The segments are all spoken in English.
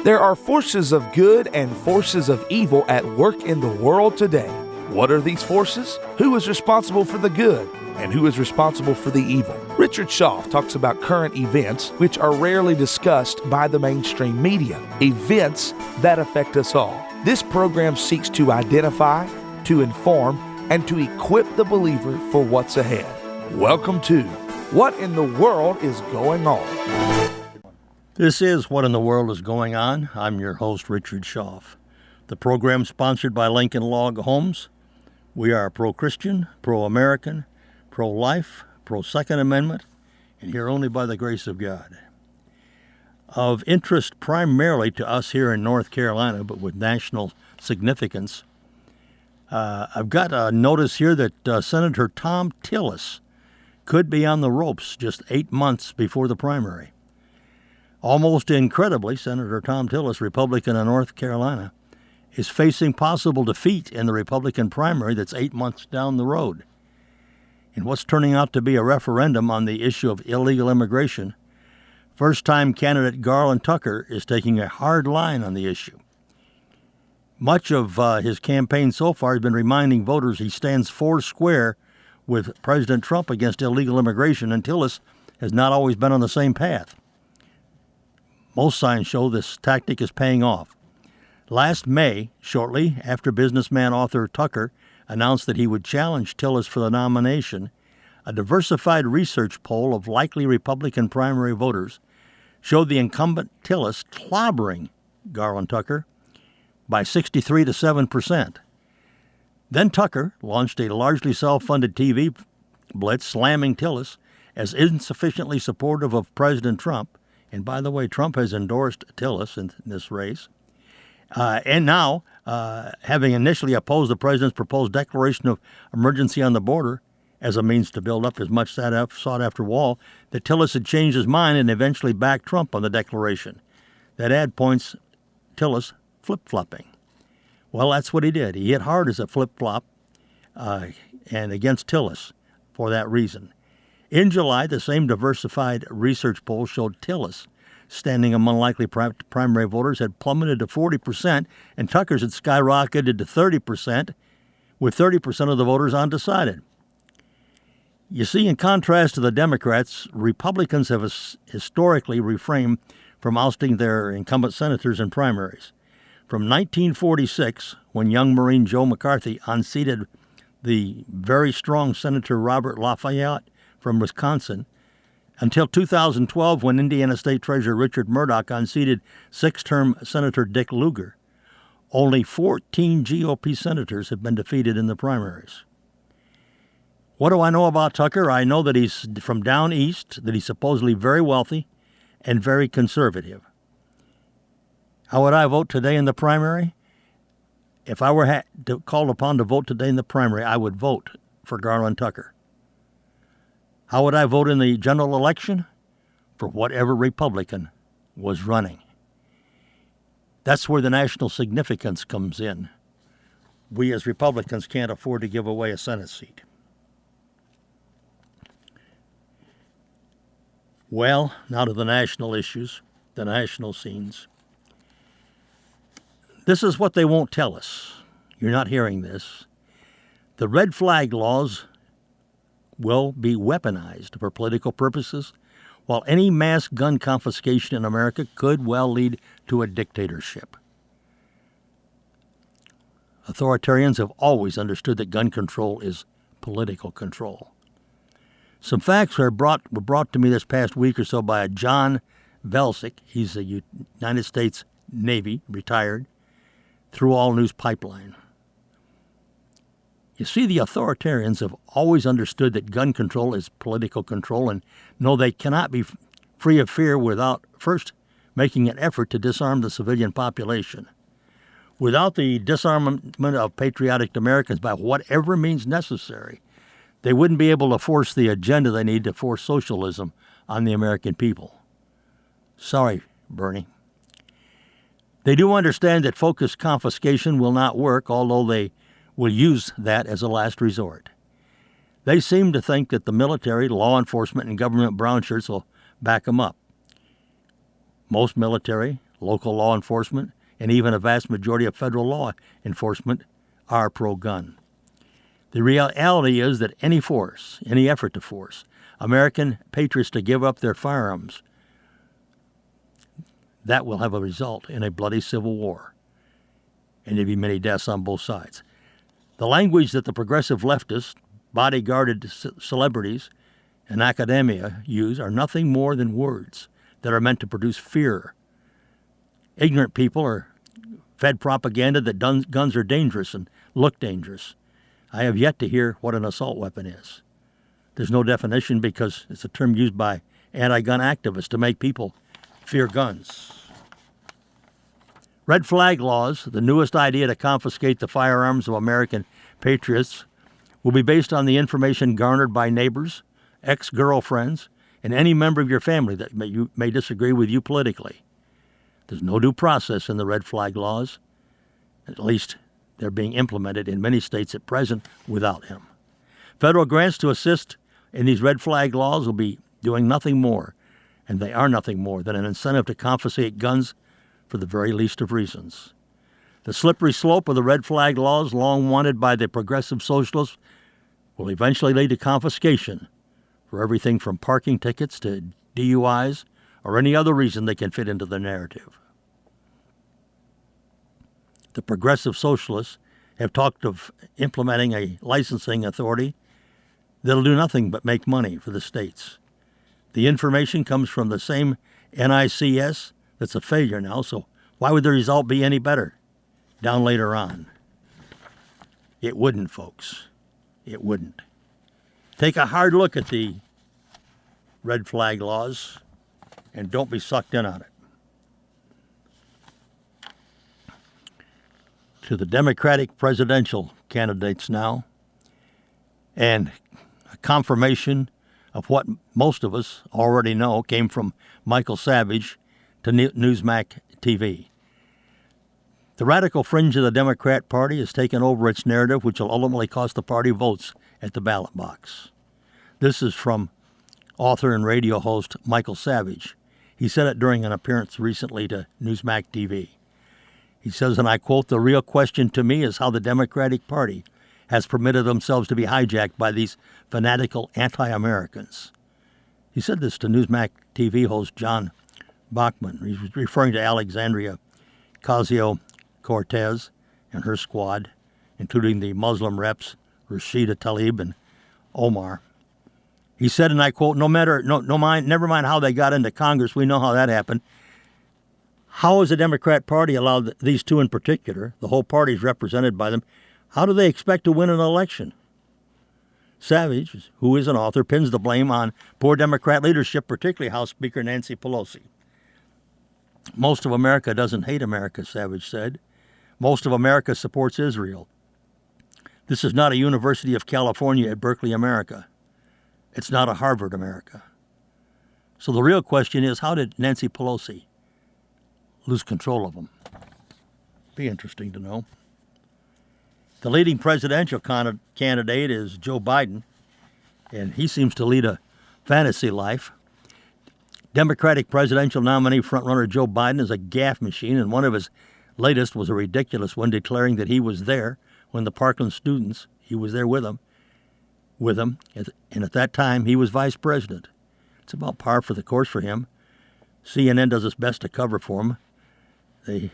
There are forces of good and forces of evil at work in the world today. What are these forces? Who is responsible for the good? And who is responsible for the evil? Richard Schaff talks about current events which are rarely discussed by the mainstream media, events that affect us all. This program seeks to identify, to inform, and to equip the believer for what's ahead. Welcome to What in the World is Going On? This is What in the World is Going On. I'm your host, Richard Schaff. The program sponsored by Lincoln Log Homes. We are pro-Christian, pro-American, pro-life, pro-Second Amendment, and here only by the grace of God. Of interest primarily to us here in North Carolina, but with national significance, I've got a notice here that Senator Thom Tillis could be on the ropes just 8 months before the primary. Almost incredibly, Senator Thom Tillis, Republican of North Carolina, is facing possible defeat in the Republican primary that's 8 months down the road. In what's turning out to be a referendum on the issue of illegal immigration, first-time candidate Garland Tucker is taking a hard line on the issue. Much of his campaign so far has been reminding voters he stands four square with President Trump against illegal immigration, and Tillis has not always been on the same path. Most signs show this tactic is paying off. Last May, shortly after businessman author Tucker announced that he would challenge Tillis for the nomination, a diversified research poll of likely Republican primary voters showed the incumbent Tillis clobbering Garland Tucker by 63 to 7%. Then Tucker launched a largely self-funded TV blitz slamming Tillis as insufficiently supportive of President Trump. And by the way, Trump has endorsed Tillis in this race. And now, having initially opposed the president's proposed declaration of emergency on the border as a means to build up his much sought-after wall, that Tillis had changed his mind and eventually backed Trump on the declaration. That ad points Tillis flip-flopping. Well, that's what he did. He hit hard as a flip-flop and against Tillis for that reason. In July, the same diversified research poll showed Tillis standing among likely primary voters had plummeted to 40%, and Tucker's had skyrocketed to 30%, with 30% of the voters undecided. You see, in contrast to the Democrats, Republicans have historically refrained from ousting their incumbent senators in primaries. From 1946, when young Marine Joe McCarthy unseated the very strong Senator Robert Lafayette from Wisconsin, until 2012, when Indiana State Treasurer Richard Murdoch unseated six-term Senator Dick Lugar, only 14 GOP senators have been defeated in the primaries. What do I know about Tucker? I know that he's from down east, that he's supposedly very wealthy and very conservative. How would I vote today in the primary? If I were called upon to vote today in the primary, I would vote for Garland Tucker. How would I vote in the general election? For whatever Republican was running. That's where the national significance comes in. We as Republicans can't afford to give away a Senate seat. Well, now to the national issues, the national scenes. This is what they won't tell us. You're not hearing this. The red flag laws will be weaponized for political purposes, while any mass gun confiscation in America could well lead to a dictatorship. Authoritarians have always understood that gun control is political control. Some facts were brought to me this past week or so by John Velsic. He's a United States Navy, retired, through All News Pipeline. You see, the authoritarians have always understood that gun control is political control and know they cannot be free of fear without first making an effort to disarm the civilian population. Without the disarmament of patriotic Americans by whatever means necessary, they wouldn't be able to force the agenda they need to force socialism on the American people. Sorry, Bernie. They do understand that focused confiscation will not work, although they will use that as a last resort. They seem to think that the military, law enforcement, and government brown shirts will back them up. Most military, local law enforcement, and even a vast majority of federal law enforcement are pro-gun. The reality is that any effort to force American patriots to give up their firearms, that will have a result in a bloody civil war, and there'll be many deaths on both sides. The language that the progressive leftists, bodyguarded celebrities, and academia use are nothing more than words that are meant to produce fear. Ignorant people are fed propaganda that guns are dangerous and look dangerous. I have yet to hear what an assault weapon is. There's no definition because it's a term used by anti-gun activists to make people fear guns. Red flag laws, the newest idea to confiscate the firearms of American patriots, will be based on the information garnered by neighbors, ex-girlfriends, and any member of your family that may disagree with you politically. There's no due process in the red flag laws. At least they're being implemented in many states at present without him. Federal grants to assist in these red flag laws will be doing nothing more, and they are nothing more than an incentive to confiscate guns for the very least of reasons. The slippery slope of the red flag laws, long wanted by the progressive socialists, will eventually lead to confiscation for everything from parking tickets to DUIs or any other reason they can fit into the narrative. The progressive socialists have talked of implementing a licensing authority that'll do nothing but make money for the states. The information comes from the same NICS that's a failure now, so why would the result be any better down later on? It wouldn't, folks. It wouldn't. Take a hard look at the red flag laws and don't be sucked in on it. To the Democratic presidential candidates now, and a confirmation of what most of us already know came from Michael Savage to Newsmax TV. The radical fringe of the Democrat Party has taken over its narrative, which will ultimately cost the party votes at the ballot box. This is from author and radio host Michael Savage. He said it during an appearance recently to Newsmax TV. He says, and I quote, "The real question to me is how the Democratic Party has permitted themselves to be hijacked by these fanatical anti-Americans." He said this to Newsmax TV host John Bachman. He's referring to Alexandria Ocasio-Cortez and her squad, including the Muslim reps Rashida Tlaib and Omar. He said, and I quote, never mind how they got into Congress, we know how that happened. How has the Democrat Party allowed these two in particular, the whole party is represented by them, how do they expect to win an election? Savage, who is an author, pins the blame on poor Democrat leadership, particularly House Speaker Nancy Pelosi. Most of America doesn't hate America, Savage said. Most of America supports Israel. This is not a University of California at Berkeley, America. It's not a Harvard, America. So the real question is, how did Nancy Pelosi lose control of them? Be interesting to know. The leading presidential candidate is Joe Biden, and he seems to lead a fantasy life. Democratic presidential nominee frontrunner Joe Biden is a gaffe machine, and one of his latest was a ridiculous one, declaring that he was there when the Parkland students, he was there with them, and at that time he was vice president. It's about par for the course for him. CNN does its best to cover for him. They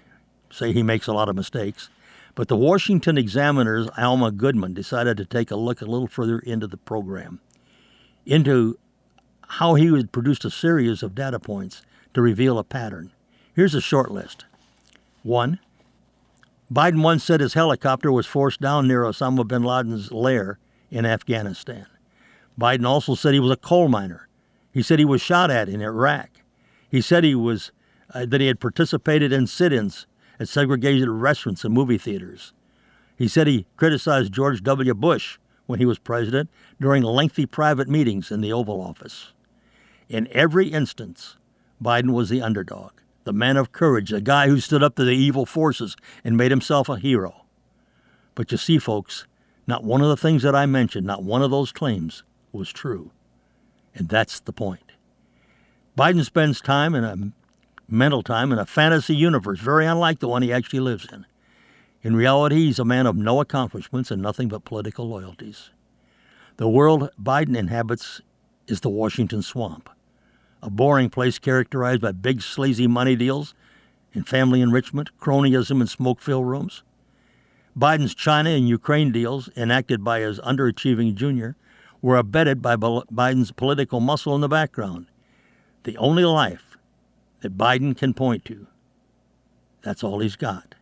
say he makes a lot of mistakes. But the Washington Examiner's Alma Goodman decided to take a look a little further into the program, into how he had produced a series of data points to reveal a pattern. Here's a short list. 1. Biden once said his helicopter was forced down near Osama bin Laden's lair in Afghanistan. Biden also said he was a coal miner. He said he was shot at in Iraq. He said that he had participated in sit-ins at segregated restaurants and movie theaters. He said he criticized George W. Bush when he was president during lengthy private meetings in the Oval Office. In every instance, Biden was the underdog, the man of courage, the guy who stood up to the evil forces and made himself a hero. But you see, folks, not one of the things that I mentioned, not one of those claims was true. And that's the point. Biden spends time in a mental time in a fantasy universe, very unlike the one he actually lives in. In reality, he's a man of no accomplishments and nothing but political loyalties. The world Biden inhabits is the Washington swamp, a boring place characterized by big sleazy money deals and family enrichment, cronyism, and smoke-filled rooms. Biden's China and Ukraine deals, enacted by his underachieving junior, were abetted by Biden's political muscle in the background. The only life that Biden can point to. That's all he's got.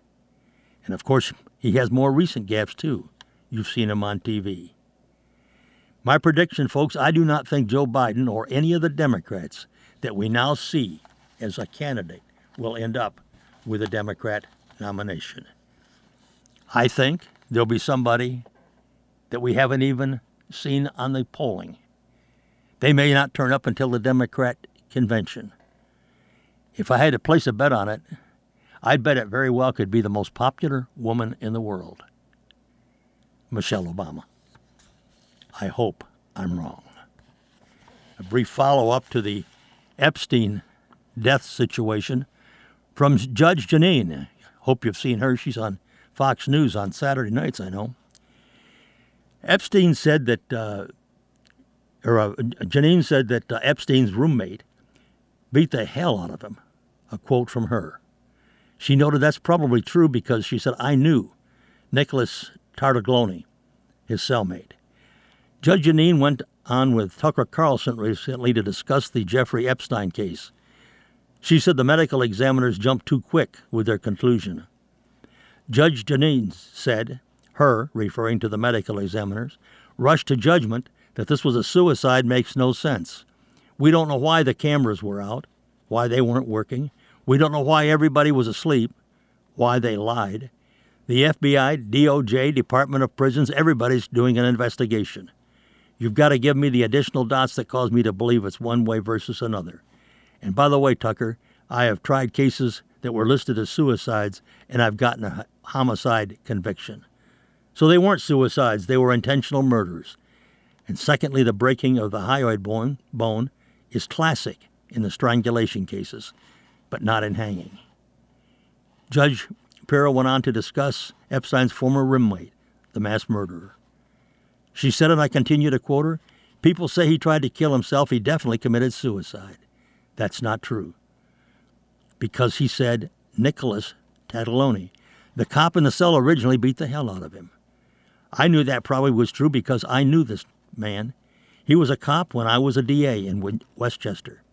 And of course, he has more recent gaffes too. You've seen him on TV. My prediction, folks, I do not think Joe Biden or any of the Democrats that we now see as a candidate will end up with a Democrat nomination. I think there'll be somebody that we haven't even seen on the polling. They may not turn up until the Democrat convention. If I had to place a bet on it, I'd bet it very well could be the most popular woman in the world, Michelle Obama. I hope I'm wrong. A brief follow-up to the Epstein death situation from Judge Jeanine. Hope you've seen her. She's on Fox News on Saturday nights, I know. Epstein said that, Jeanine said that Epstein's roommate beat the hell out of him. A quote from her. She noted that's probably true because she said, I knew Nicholas Tartaglone, his cellmate. Judge Jeanine went on with Tucker Carlson recently to discuss the Jeffrey Epstein case. She said the medical examiners jumped too quick with their conclusion. Judge Jeanine said, her, referring to the medical examiners, rushed to judgment that this was a suicide makes no sense. We don't know why the cameras were out, why they weren't working. We don't know why everybody was asleep, why they lied. The FBI, DOJ, Department of Prisons, everybody's doing an investigation. You've got to give me the additional dots that cause me to believe it's one way versus another. And by the way, Tucker, I have tried cases that were listed as suicides, and I've gotten a homicide conviction. So they weren't suicides, they were intentional murders. And secondly, the breaking of the hyoid bone is classic in the strangulation cases, but not in hanging. Judge Pirro went on to discuss Epstein's former roommate, the mass murderer. She said, and I continue to quote her, people say he tried to kill himself. He definitely committed suicide. That's not true. Because he said, Nicholas Tartaglone, the cop in the cell originally beat the hell out of him. I knew that probably was true because I knew this man. He was a cop when I was a DA in Westchester.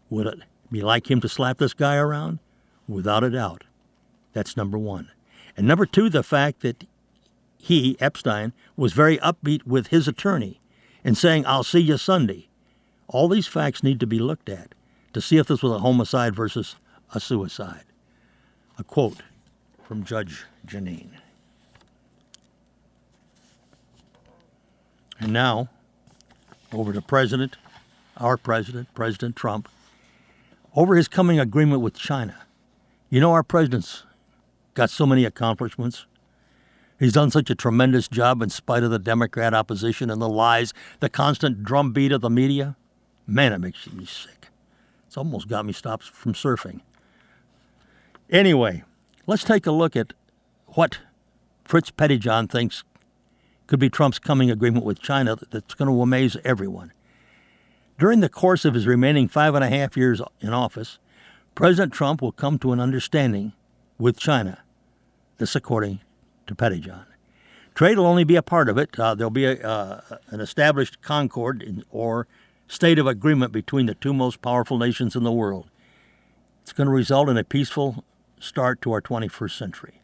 Would it be like him to slap this guy around? Without a doubt. That's number one. And number two, the fact that he, Epstein, was very upbeat with his attorney and saying, I'll see you Sunday. All these facts need to be looked at to see if this was a homicide versus a suicide. A quote from Judge Jeanine. And now, over to our president, President Trump, over his coming agreement with China. You know, our president's got so many accomplishments. He's done such a tremendous job in spite of the Democrat opposition and the lies, the constant drumbeat of the media. Man, it makes me sick. It's almost got me stopped from surfing. Anyway, let's take a look at what Fritz Pettyjohn thinks could be Trump's coming agreement with China that's going to amaze everyone. During the course of his remaining 5.5 years in office, President Trump will come to an understanding with China. This according to Pettyjohn. Trade will only be a part of it. There'll be an established concord or state of agreement between the two most powerful nations in the world. It's going to result in a peaceful start to our 21st century.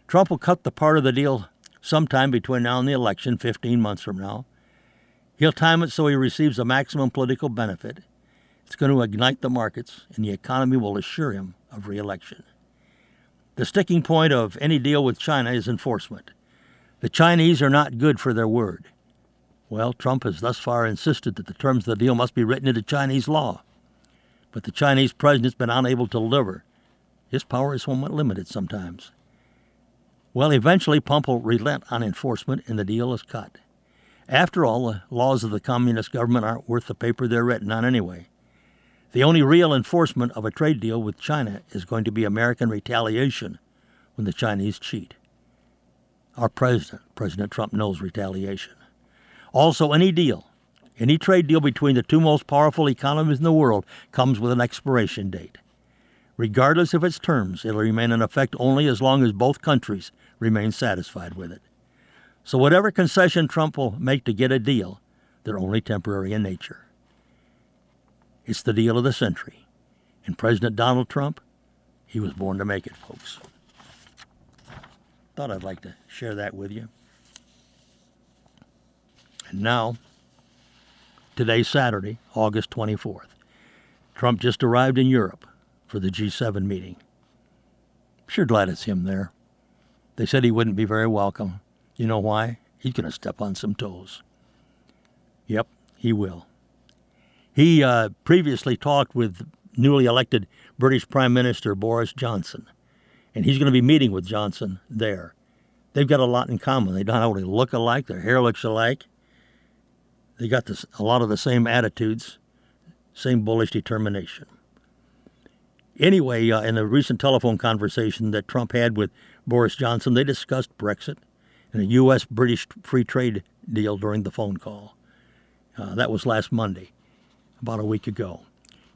Trump will cut the part of the deal sometime between now and the election, 15 months from now. He'll time it so he receives the maximum political benefit. It's going to ignite the markets, and the economy will assure him of re-election. The sticking point of any deal with China is enforcement. The Chinese are not good for their word. Well, Trump has thus far insisted that the terms of the deal must be written into Chinese law. But the Chinese president's been unable to deliver. His power is somewhat limited sometimes. Well, eventually, Trump will relent on enforcement, and the deal is cut. After all, the laws of the communist government aren't worth the paper they're written on anyway. The only real enforcement of a trade deal with China is going to be American retaliation when the Chinese cheat. Our President Trump, knows retaliation. Also, any trade deal between the two most powerful economies in the world comes with an expiration date. Regardless of its terms, it'll remain in effect only as long as both countries remain satisfied with it. So whatever concession Trump will make to get a deal, they're only temporary in nature. It's the deal of the century. And President Donald Trump, he was born to make it, folks. Thought I'd like to share that with you. And now, today's Saturday, August 24th. Trump just arrived in Europe for the G7 meeting. Sure glad it's him there. They said he wouldn't be very welcome. You know why? He's going to step on some toes. Yep, he will. He previously talked with newly elected British Prime Minister Boris Johnson, and he's going to be meeting with Johnson there. They've got a lot in common. They don't only look alike, their hair looks alike. They got a lot of the same attitudes, same bullish determination. Anyway, in a recent telephone conversation that Trump had with Boris Johnson, they discussed Brexit and a U.S.-British free trade deal during the phone call. That was last Monday, about a week ago.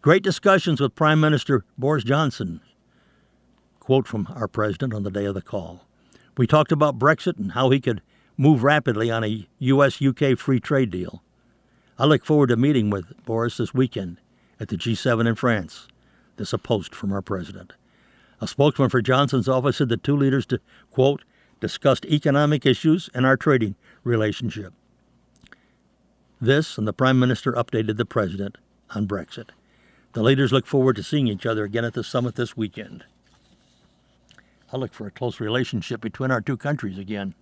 Great discussions with Prime Minister Boris Johnson. Quote from our president on the day of the call. We talked about Brexit and how he could move rapidly on a U.S.-UK free trade deal. I look forward to meeting with Boris this weekend at the G7 in France. This is a post from our president. A spokesman for Johnson's office said the two leaders, quote, discussed economic issues and our trading relationship. This, and the Prime Minister updated the President on Brexit. The leaders look forward to seeing each other again at the summit this weekend. I look for a close relationship between our two countries again.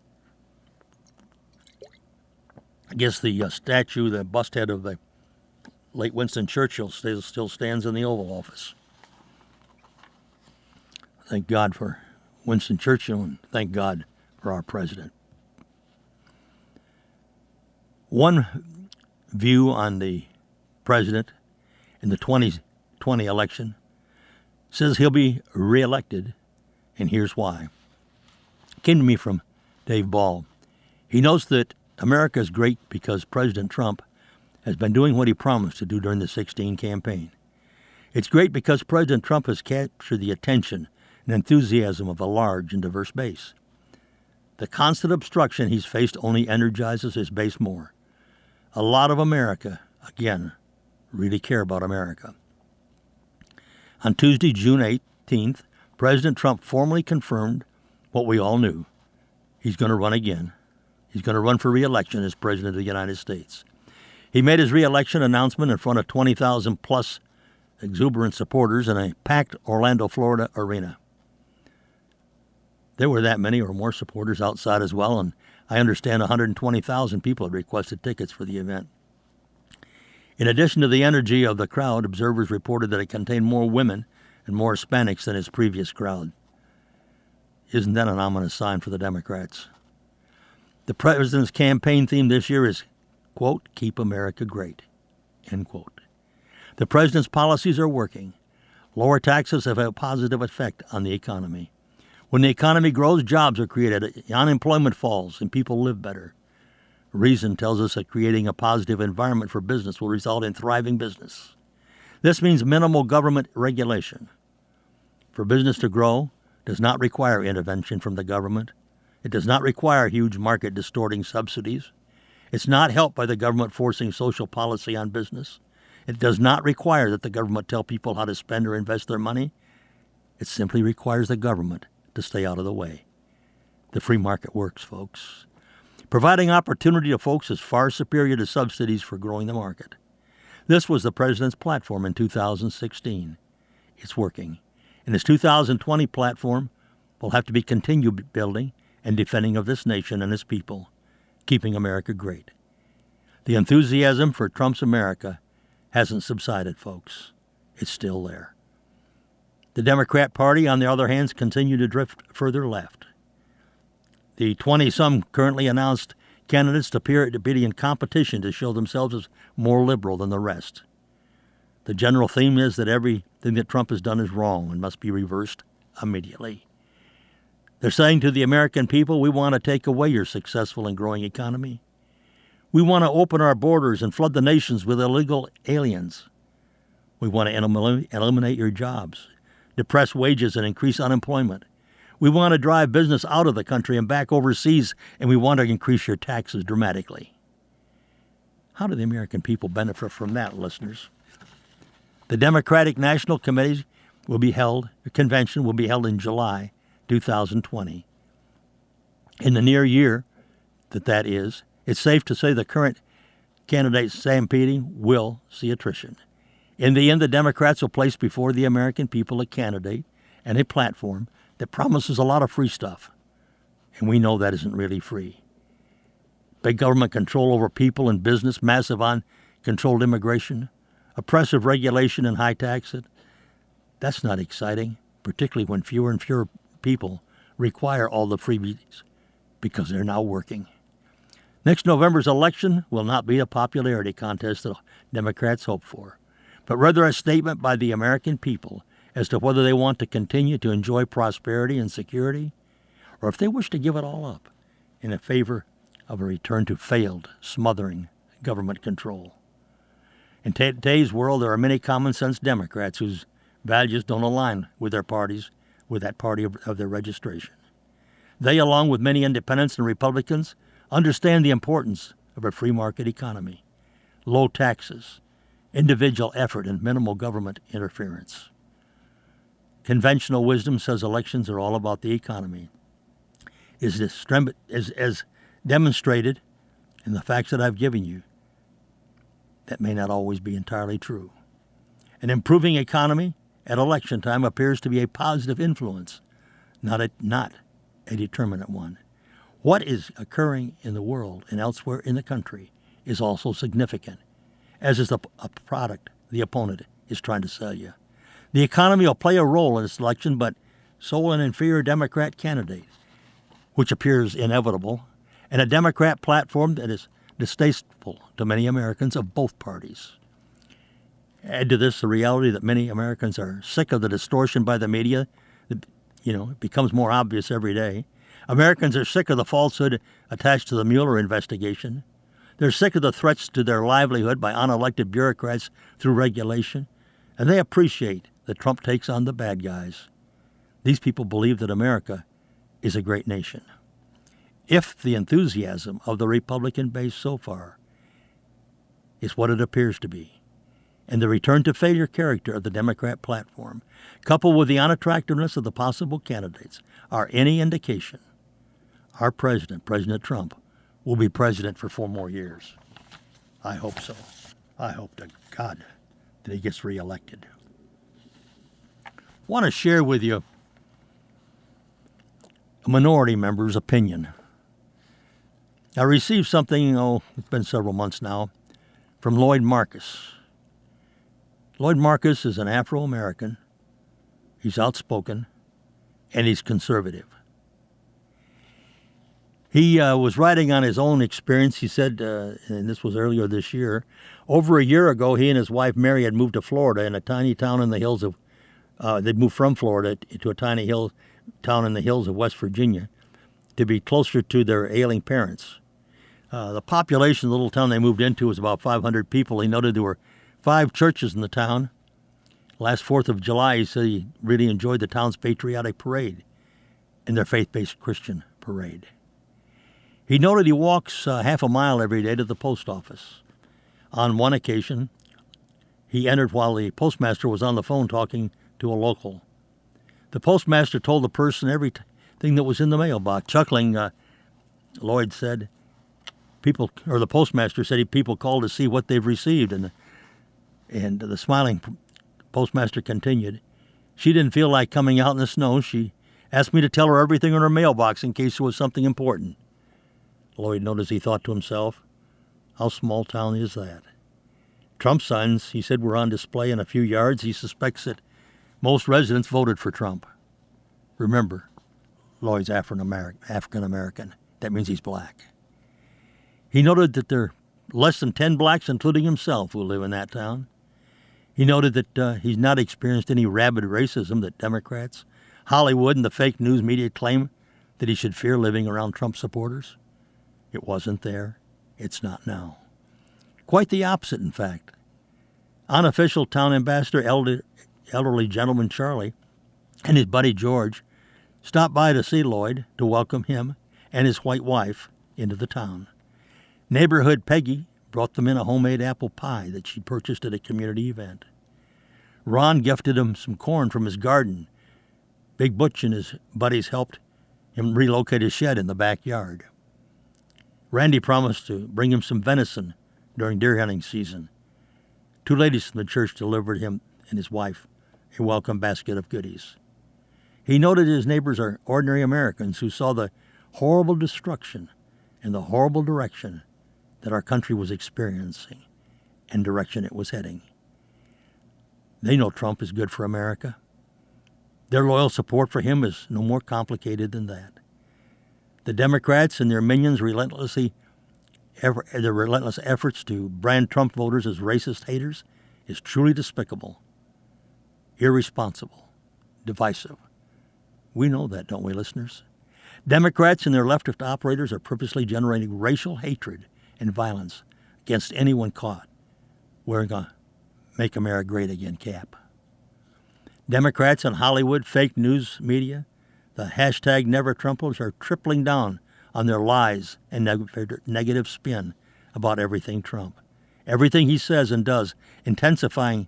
I guess the statue, the bust head of the late Winston Churchill still stands in the Oval Office. Thank God for Winston Churchill, and thank God for our president. One view on the president in the 2020 election says he'll be reelected, and here's why. It came to me from Dave Ball. He knows that America is great because President Trump has been doing what he promised to do during the 2016 campaign. It's great because President Trump has captured the attention and enthusiasm of a large and diverse base. The constant obstruction he's faced only energizes his base more. A lot of America, again, really care about America. On Tuesday, June 18th, President Trump formally confirmed what we all knew. He's going to run again. He's going to run for re-election as President of the United States. He made his re-election announcement in front of 20,000-plus exuberant supporters in a packed Orlando, Florida arena. There were that many or more supporters outside as well, and I understand 120,000 people had requested tickets for the event. In addition to the energy of the crowd, observers reported that it contained more women and more Hispanics than his previous crowd. Isn't that an ominous sign for the Democrats? The president's campaign theme this year is, quote, keep America great, end quote. The president's policies are working. Lower taxes have a positive effect on the economy. When the economy grows, jobs are created, unemployment falls, and people live better. Reason tells us that creating a positive environment for business will result in thriving business. This means minimal government regulation. For business to grow does not require intervention from the government. It does not require huge market-distorting subsidies. It's not helped by the government forcing social policy on business. It does not require that the government tell people how to spend or invest their money. It simply requires the government to stay out of the way. The free market works, folks. Providing opportunity to folks is far superior to subsidies for growing the market. This was the president's platform in 2016. It's working. And his 2020 platform will have to be continued building and defending of this nation and its people, keeping America great. The enthusiasm for Trump's America hasn't subsided, folks. It's still there. The Democrat Party, on the other hand, continue to drift further left. The 20-some currently announced candidates appear to be in competition to show themselves as more liberal than the rest. The general theme is that everything that Trump has done is wrong and must be reversed immediately. They're saying to the American people, we want to take away your successful and growing economy. We want to open our borders and flood the nations with illegal aliens. We want to eliminate your jobs, depress wages, and increase unemployment. We want to drive business out of the country and back overseas, and we want to increase your taxes dramatically. How do the American people benefit from that, listeners? The Democratic National Committee convention will be held in July 2020. In the near year that is, it's safe to say the current candidate stampeding will see attrition. In the end, the Democrats will place before the American people a candidate and a platform that promises a lot of free stuff. And we know that isn't really free. Big government control over people and business, massive uncontrolled immigration, oppressive regulation and high taxes. That's not exciting, particularly when fewer and fewer people require all the freebies because they're now working. Next November's election will not be a popularity contest that Democrats hope for, but rather a statement by the American people as to whether they want to continue to enjoy prosperity and security, or if they wish to give it all up in favor of a return to failed, smothering government control. In today's world, there are many common-sense Democrats whose values don't align with that party of their registration. They, along with many independents and Republicans, understand the importance of a free market economy, low taxes, individual effort, and minimal government interference. Conventional wisdom says elections are all about the economy. As demonstrated in the facts that I've given you, that may not always be entirely true. An improving economy at election time appears to be a positive influence, not a determinant one. What is occurring in the world and elsewhere in the country is also significant, as is a product the opponent is trying to sell you. The economy will play a role in this election, but so will an inferior Democrat candidate, which appears inevitable, and a Democrat platform that is distasteful to many Americans of both parties. Add to this the reality that many Americans are sick of the distortion by the media. It becomes more obvious every day. Americans are sick of the falsehood attached to the Mueller investigation. They're sick of the threats to their livelihood by unelected bureaucrats through regulation. And they appreciate that Trump takes on the bad guys. These people believe that America is a great nation. If the enthusiasm of the Republican base so far is what it appears to be, and the return to failure character of the Democrat platform, coupled with the unattractiveness of the possible candidates, are any indication, our president, President Trump, will be president for 4 more years. I hope so. I hope to God that he gets reelected. I want to share with you a minority member's opinion. I received something, it's been several months now, from Lloyd Marcus. Lloyd Marcus is an Afro-American. He's outspoken, and he's conservative. He was writing on his own experience. He said, and this was earlier this year, over a year ago, he and his wife Mary had moved to Florida in a tiny town in the hills of, they'd moved from Florida to a tiny town in the hills of West Virginia to be closer to their ailing parents. The population of the little town they moved into was about 500 people. He noted there were 5 churches in the town. Last 4th of July, he said he really enjoyed the town's patriotic parade and their faith-based Christian parade. He noted he walks half a mile every day to the post office. On one occasion, he entered while the postmaster was on the phone talking to a local. The postmaster told the person everything that was in the mailbox. Chuckling, Lloyd said, the postmaster said people called to see what they've received, and the smiling postmaster continued, she didn't feel like coming out in the snow. She asked me to tell her everything in her mailbox in case there was something important. Lloyd noticed, he thought to himself, how small town is that? Trump signs, he said, were on display in a few yards. He suspects that most residents voted for Trump. Remember, Lloyd's African-American. That means he's black. He noted that there are less than 10 blacks, including himself, who live in that town. He noted that he's not experienced any rabid racism that Democrats, Hollywood, and the fake news media claim that he should fear living around Trump supporters. It wasn't there. It's not now. Quite the opposite, in fact. Unofficial town ambassador, elderly gentleman Charlie, and his buddy George stopped by to see Lloyd to welcome him and his white wife into the town. Neighborhood Peggy brought them in a homemade apple pie that she purchased at a community event. Ron gifted him some corn from his garden. Big Butch and his buddies helped him relocate his shed in the backyard. Randy promised to bring him some venison during deer hunting season. 2 ladies from the church delivered him and his wife a welcome basket of goodies. He noted his neighbors are ordinary Americans who saw the horrible destruction and the horrible direction that our country was experiencing and direction it was heading. They know Trump is good for America. Their loyal support for him is no more complicated than that. The Democrats and their minions' relentless efforts to brand Trump voters as racist haters is truly despicable, irresponsible, divisive. We know that, don't we, listeners? Democrats and their leftist operators are purposely generating racial hatred and violence against anyone caught wearing a Make America Great Again cap. Democrats and Hollywood fake news media, the hashtag Never Trumpers, are tripling down on their lies and negative spin about everything Trump. Everything he says and does, intensifying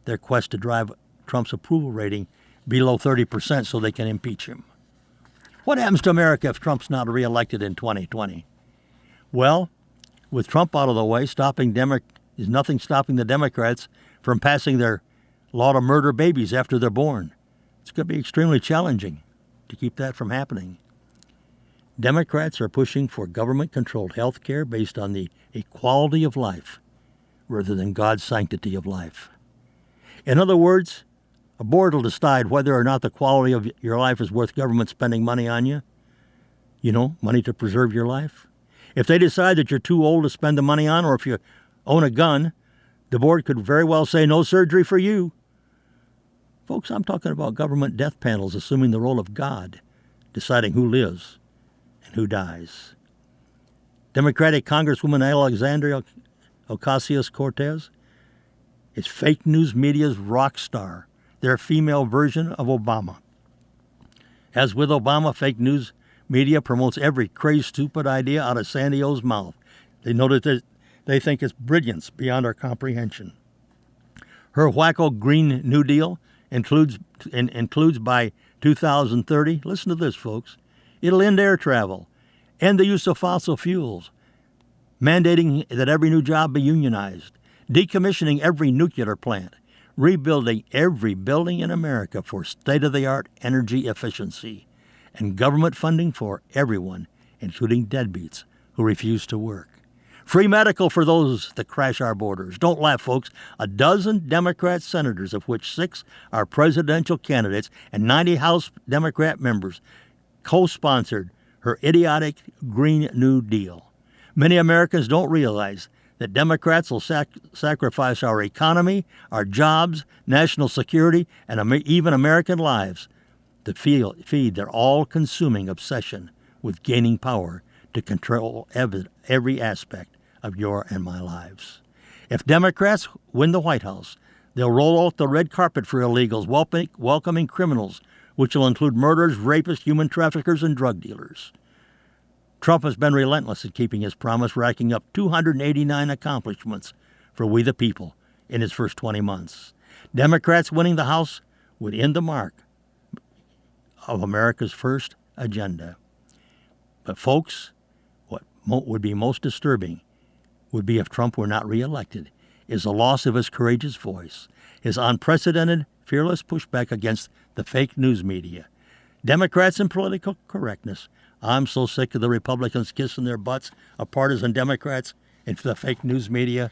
their quest to drive Trump's approval rating below 30% so they can impeach him. What happens to America if Trump's not reelected in 2020? Well, with Trump out of the way, is nothing stopping the Democrats from passing their law to murder babies after they're born. It's going to be extremely challenging to keep that from happening. Democrats are pushing for government-controlled health care based on the equality of life rather than God's sanctity of life. In other words, a board will decide whether or not the quality of your life is worth government spending money on you. You know, money to preserve your life. If they decide that you're too old to spend the money on, or if you own a gun, the board could very well say no surgery for you. Folks, I'm talking about government death panels assuming the role of God, deciding who lives and who dies. Democratic Congresswoman Alexandria Ocasio-Cortez is fake news media's rock star, their female version of Obama. As with Obama, fake news media promotes every crazed, stupid idea out of Sandy O's mouth. They noted that they think it's brilliance beyond our comprehension. Her wacko Green New Deal includes by 2030, listen to this, folks, it'll end air travel, end the use of fossil fuels, mandating that every new job be unionized, decommissioning every nuclear plant, rebuilding every building in America for state-of-the-art energy efficiency, and government funding for everyone, including deadbeats who refuse to work. Free medical for those that crash our borders. Don't laugh, folks. 12 Democrat senators, of which 6 are presidential candidates, and 90 House Democrat members co-sponsored her idiotic Green New Deal. Many Americans don't realize that Democrats will sacrifice our economy, our jobs, national security, and even American lives to feed their all-consuming obsession with gaining power to control every aspect of your and my lives. If Democrats win the White House, they'll roll out the red carpet for illegals, welcoming criminals, which will include murderers, rapists, human traffickers, and drug dealers. Trump has been relentless at keeping his promise, racking up 289 accomplishments for we the people in his first 20 months. Democrats winning the House would end the mark of America's first agenda. But folks, what would be most disturbing would be if Trump were not reelected, is the loss of his courageous voice, his unprecedented, fearless pushback against the fake news media. Democrats and political correctness. I'm so sick of the Republicans kissing their butts of partisan Democrats and the fake news media.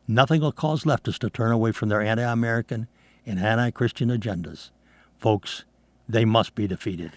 Nothing will cause leftists to turn away from their anti-American and anti-Christian agendas. Folks, they must be defeated.